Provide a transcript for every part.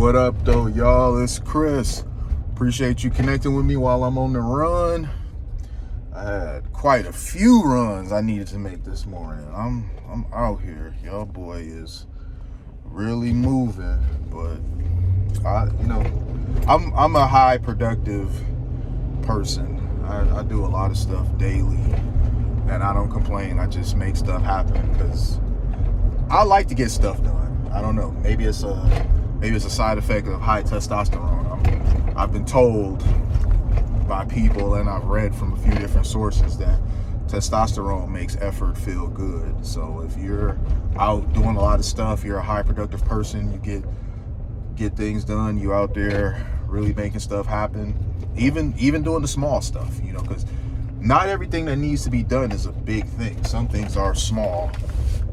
What up, though, y'all? It's Chris. Appreciate you connecting with me while I'm on the run. I had quite a few runs I needed to make this morning. I'm out here. Y'all boy is really moving, but I'm a high productive person. I do a lot of stuff daily, and I don't complain. I just make stuff happen because I like to get stuff done. I don't know. Maybe it's a side effect of high testosterone. I've been told by people, and I've read from a few different sources, that testosterone makes effort feel good. So if you're out doing a lot of stuff, you're a high productive person, you get things done, you out there really making stuff happen, even doing the small stuff, because not everything that needs to be done is a big thing. Some things are small.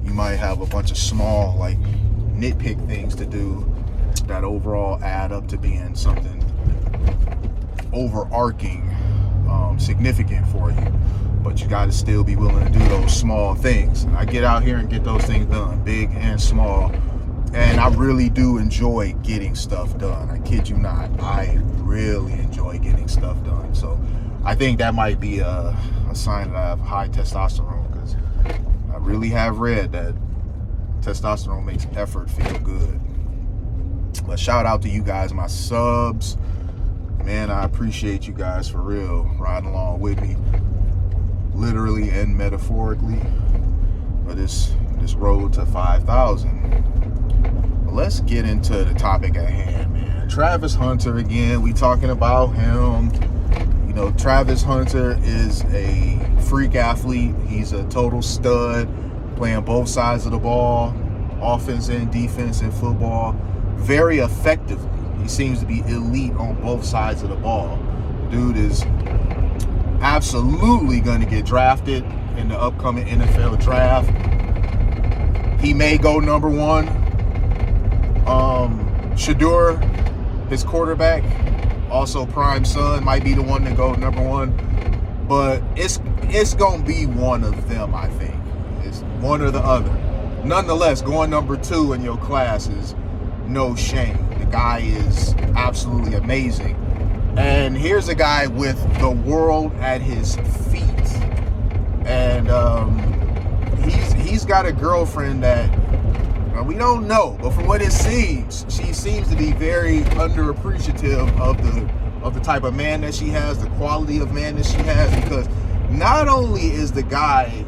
You might have a bunch of small, like, nitpick things to do that overall add up to being something overarching, significant for you. But you got to still be willing to do those small things. And I get out here and get those things done, big and small. And I really do enjoy getting stuff done. I kid you not. I really enjoy getting stuff done. So I think that might be a sign that I have high testosterone, because I really have read that testosterone makes effort feel good. But shout out to you guys, my subs. Man, I appreciate you guys for real, riding along with me, literally and metaphorically, for this road to 5,000. But let's get into the topic at hand, man. Travis Hunter again. We talking about him. Travis Hunter is a freak athlete. He's a total stud, playing both sides of the ball, offense and defense in football, very effectively. He seems to be elite on both sides of the ball. Dude is absolutely going to get drafted in the upcoming NFL draft. He may go number one. Shedeur, his quarterback, also prime son, might be the one to go number one. But it's going to be one of them, I think. It's one or the other. Nonetheless, going number two in your class is no shame. The guy is absolutely amazing. And here's a guy with the world at his feet. And he's got a girlfriend that we don't know, but from what it seems, she seems to be very underappreciative of the type of man that she has, the quality of man that she has, because not only is the guy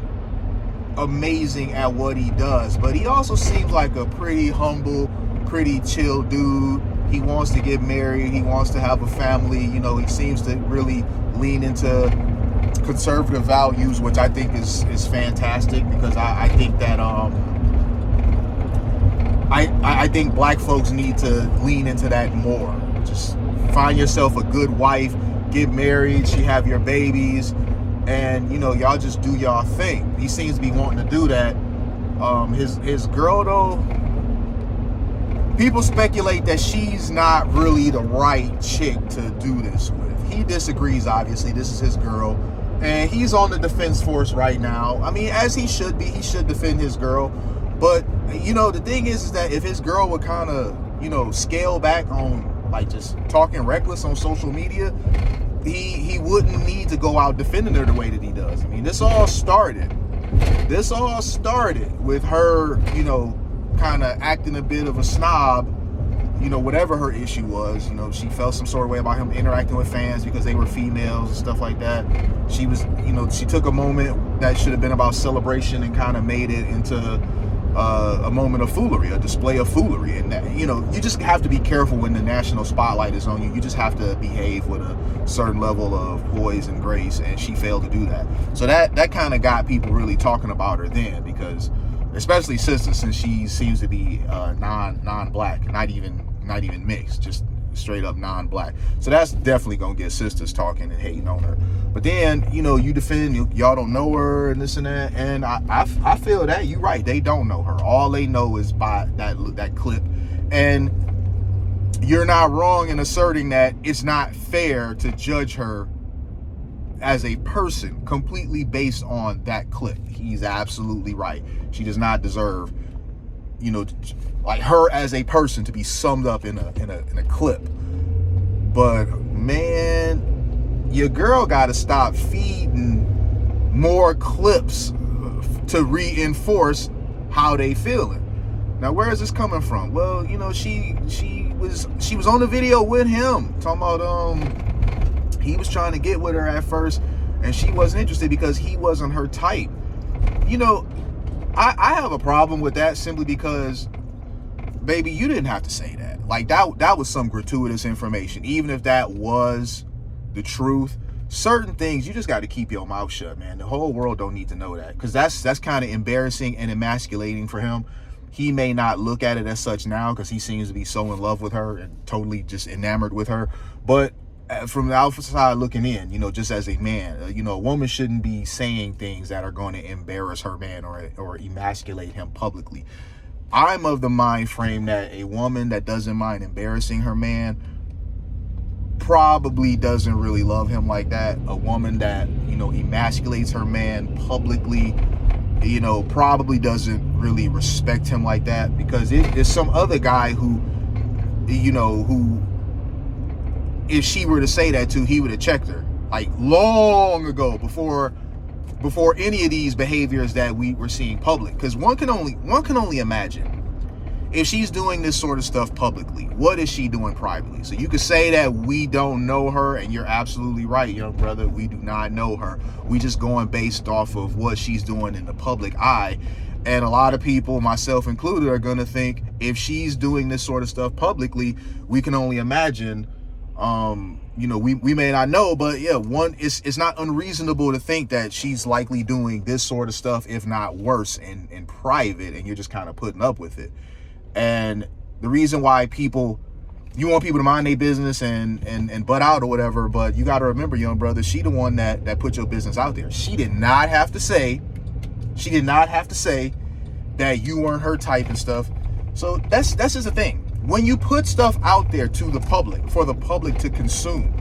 amazing at what he does, but he also seems like a pretty humble, pretty chill dude. He wants to get married. He wants to have a family. He seems to really lean into conservative values, which I think is fantastic, because I think that I think black folks need to lean into that more. Just find yourself a good wife, get married, she have your babies, and y'all just do y'all thing. He seems to be wanting to do that. His girl, though, people speculate that she's not really the right chick to do this with. He disagrees, obviously. This is his girl, and he's on the defense force right now. I mean, as he should be. He should defend his girl. But, the thing is that if his girl would kind of, scale back on, like, just talking reckless on social media, he wouldn't need to go out defending her the way that he does. I mean, this all started with her, kind of acting a bit of a snob, whatever her issue was. She felt some sort of way about him interacting with fans because they were females and stuff like that. She was, she took a moment that should have been about celebration and kind of made it into a moment of foolery, a display of foolery. And that, you just have to be careful when the national spotlight is on you. You just have to behave with a certain level of poise and grace, and she failed to do that. So that kind of got people really talking about her then, because especially sisters, since she seems to be non-black, not even mixed, just straight up non-black. So that's definitely gonna get sisters talking and hating on her. But then, you defend, y'all don't know her and this and that, and I feel that you're right. They don't know her. All they know is by that clip, and you're not wrong in asserting that it's not fair to judge her as a person completely based on that clip. He's absolutely right. She does not deserve, like her as a person to be summed up in a clip. But man, your girl got to stop feeding more clips to reinforce how they feeling. Now, where is this coming from? Well, you know, she was on the video with him talking about he was trying to get with her at first, and she wasn't interested because he wasn't her type. You know, I have a problem with that simply because, baby, you didn't have to say that. Like, that was some gratuitous information. Even if that was the truth, certain things, you just got to keep your mouth shut, man. The whole world don't need to know that, because that's kind of embarrassing and emasculating for him. He may not look at it as such now because he seems to be so in love with her and totally just enamored with her. But from the outside looking in, you know, just as a man, you know, a woman shouldn't be saying things that are going to embarrass her man or emasculate him publicly. I'm of the mind frame that a woman that doesn't mind embarrassing her man probably doesn't really love him like that. A woman that, you know, emasculates her man publicly, you know, probably doesn't really respect him like that, because there's some other guy who, you know, who, if she were to say that to, he would have checked her like long ago before any of these behaviors that we were seeing public. Because one can only imagine, if she's doing this sort of stuff publicly, what is she doing privately? So you could say that we don't know her, and you're absolutely right, young brother. We do not know her. We just going based off of what she's doing in the public eye. And a lot of people, myself included, are going to think if she's doing this sort of stuff publicly, we can only imagine. You know, we may not know, but yeah, it's not unreasonable to think that she's likely doing this sort of stuff, if not worse, in private, and you're just kind of putting up with it. And the reason why you want people to mind their business and butt out or whatever, but you got to remember, young brother, she the one that put your business out there. She did not have to say that you weren't her type and stuff. So that's just the thing. When you put stuff out there to the public, for the public to consume,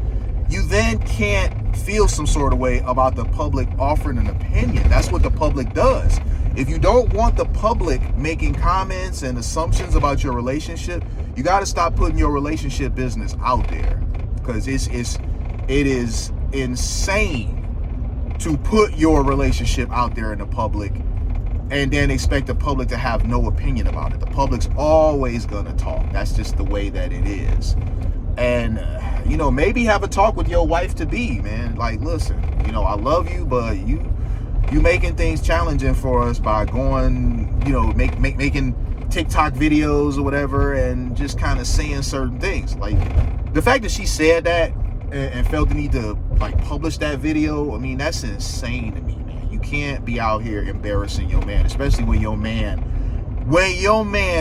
you then can't feel some sort of way about the public offering an opinion. That's what the public does. If you don't want the public making comments and assumptions about your relationship, you got to stop putting your relationship business out there, because it is insane to put your relationship out there in the public and then expect the public to have no opinion about it. The public's always gonna talk. That's just the way that it is. And you know, maybe have a talk with your wife to be, man. Like, listen, you know, I love you, but you making things challenging for us by going, you know, making TikTok videos or whatever, and just kind of saying certain things. Like, the fact that she said that and felt the need to like publish that video, I mean, that's insane to me, man. You can't be out here embarrassing your man, especially when your man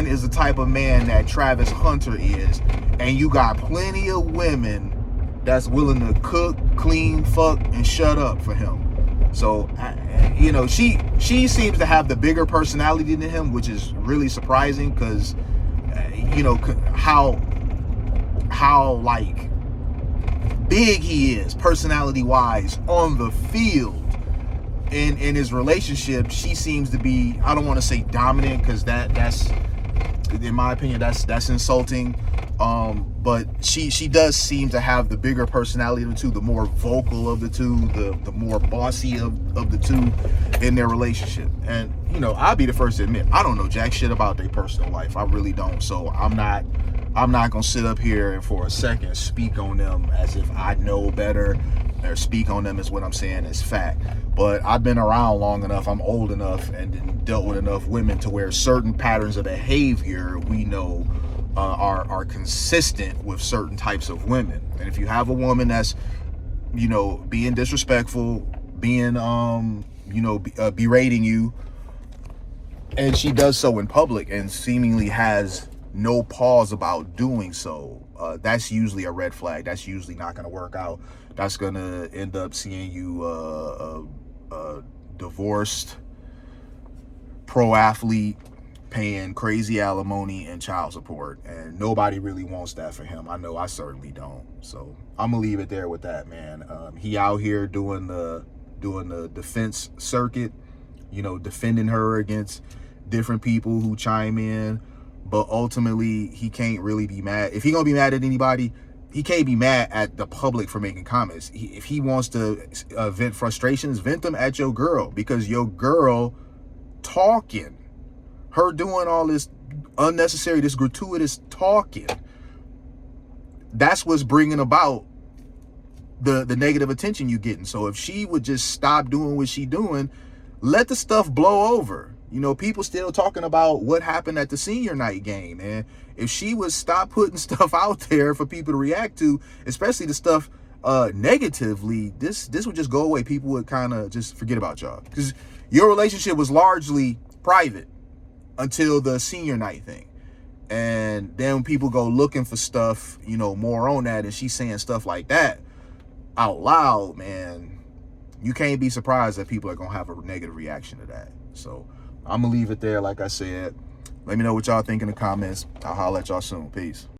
is the type of man that Travis Hunter is, and you got plenty of women that's willing to cook, clean, fuck, and shut up for him. So, you know, she seems to have the bigger personality than him, which is really surprising, because, you know, how like big he is personality-wise on the field. In his relationship, she seems to be, I don't want to say dominant, because that's, in my opinion, that's insulting. But she does seem to have the bigger personality of the two, the more vocal of the two, the more bossy of the two in their relationship. And, you know, I'll be the first to admit, I don't know jack shit about their personal life. I really don't. So I'm not gonna sit up here and for a second speak on them as if I know better, or speak on them as what I'm saying is fact. But I've been around long enough, I'm old enough, and dealt with enough women to where certain patterns of behavior we know are consistent with certain types of women. And if you have a woman that's, you know, being disrespectful, being berating you, and she does so in public and seemingly has no pause about doing so, that's usually a red flag. That's usually not going to work out. That's going to end up seeing you divorced pro athlete paying crazy alimony and child support, and nobody really wants that for him. I know I certainly don't. So I'm gonna leave it there with that, man. He out here doing the defense circuit, you know, defending her against different people who chime in. but ultimately he can't really be mad. If he gonna be mad at anybody, he can't be mad at the public for making comments. If he wants to vent frustrations, vent them at your girl, because your girl talking, her doing all this unnecessary, this gratuitous talking, that's what's bringing about the negative attention you getting. So if she would just stop doing what she doing, let the stuff blow over. You know, people still talking about what happened at the senior night game. And if she would stop putting stuff out there for people to react to, especially the stuff negatively, this would just go away. People would kind of just forget about y'all, because your relationship was largely private until the senior night thing. And then when people go looking for stuff, you know, more on that, and she's saying stuff like that out loud, man, you can't be surprised that people are gonna have a negative reaction to that. So I'm gonna leave it there. Like I said, let me know what y'all think in the comments. I'll holler at y'all soon. Peace.